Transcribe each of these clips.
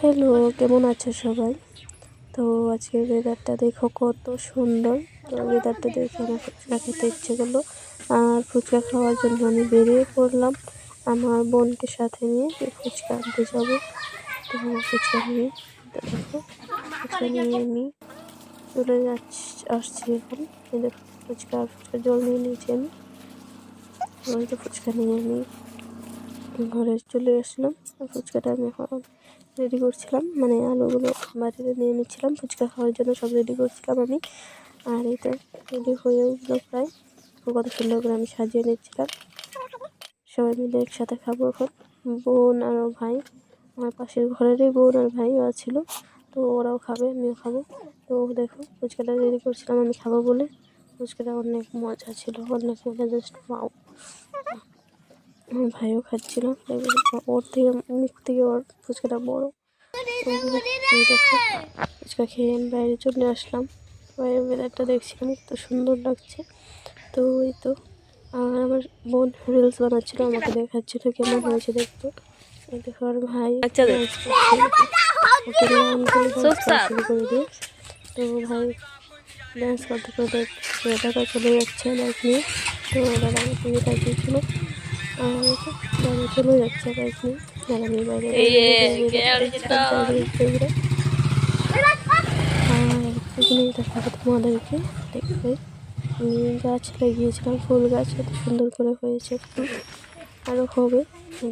Hello, কেমন আছো সবাই? তো আজকের ওয়েদারটা দেখো কত সুন্দর। তো ওয়েদারটা দেখে আমার ফুচকা খেতে ইচ্ছে করলো, আর ফুচকা খাওয়ার জন্য আমি বেরিয়ে পড়লাম আমার বোনকে সাথে নিয়ে ফুচকা আনতে যাবো। তো ফুচকা নিয়ে দেখো ফুচকা নিয়ে আমি চলে আসছি এখন। এই দেখো ফুচকা জল নিয়ে নিয়েছি আমি। ওই তো ফুচকা নিয়ে আমি ঘরে চলে আসলাম। ফুচকাটা আমি এখন রেডি করছিলাম, মানে আলুগুলো বাটিতে নিয়ে নিচ্ছিলাম, ফুচকা খাওয়ার জন্য সব রেডি করছিলাম আমি। আর এই তো রেডি হয়ে উঠলো প্রায়। কত সুন্দর করে আমি সাজিয়ে নিচ্ছিলাম। সবাই মিলে একসাথে খাবো এখন। বোন আর ভাই, আমার পাশের ঘরেরই বোন আর ভাইও ছিল, তো ওরাও খাবে, আমিও খাবো। তো দেখো ফুচকাটা রেডি করছিলাম আমি খাবো বলে। ফুচকাটা অনেক মজা ছিল, অনেক মজা, জাস্ট ওয়াও। আমার ভাইও খাচ্ছিল, ওর থেকে মুখ থেকে ওর ফুচকাটা বড়। এই দেখো ফুচকা খেয়ে আমি বাইরে চলে আসলাম। বাইরের ওয়েদারটা দেখছিলাম, কত সুন্দর লাগছে। তো ওই তো আর আমার বোন রিলস বানাচ্ছিল, আমাকে দেখাচ্ছিল কেমন হয়েছে দেখতে। এই দেখো আর ভাই শুরু করে দিয়ে। তো ভাই ডান্স করতে করতে দাদা চলে যাচ্ছে বাইক নিয়ে। তো দাদা আমাকে তাকিয়েছিল, আর দাদা চলে যাচ্ছে বাইক নিয়ে। দাদা নিয়ে বাইরে এখানে দেখাবো তোমাদেরকে। দেখবে গাছ লাগিয়েছিলাম, ফুল গাছ, এত সুন্দর করে হয়েছে ফুল, আরও হবে।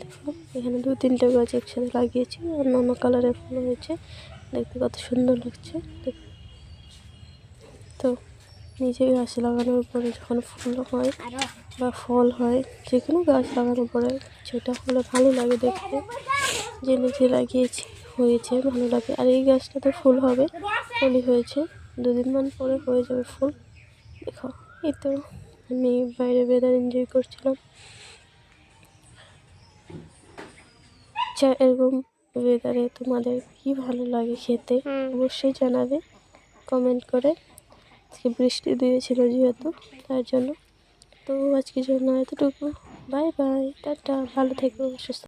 দেখো এখানে 2-3টে গাছ একসাথে লাগিয়েছি, অন্য কালারের ফুল হয়েছে, দেখতে কত সুন্দর লাগছে। তো নিজে গাছ লাগানোর পরে যখন ফুল হয় বা ফল হয়, যে কোনো গাছ লাগানোর পরে সেটা হলে ভালো লাগে দেখতে, যে নিজে লাগিয়েছি হয়েছে ভালো লাগে। আর এই গাছটাতে ফুল হবে, ফুলই হয়েছে, 2 দিন পরে হয়ে যাবে ফুল। দেখো এই তো আমি বাইরে ওয়েদার এনজয় করছিলাম। এরকম ওয়েদারে তোমাদের কি ভালো লাগে খেতে অবশ্যই জানাবে কমেন্ট করে। আজকে বৃষ্টি দিয়েছিল যেহেতু, তার জন্য। তো আজকের জন্য এতটুকু। বাই বাই, টাটা, ভালো থেকো, সুস্থ।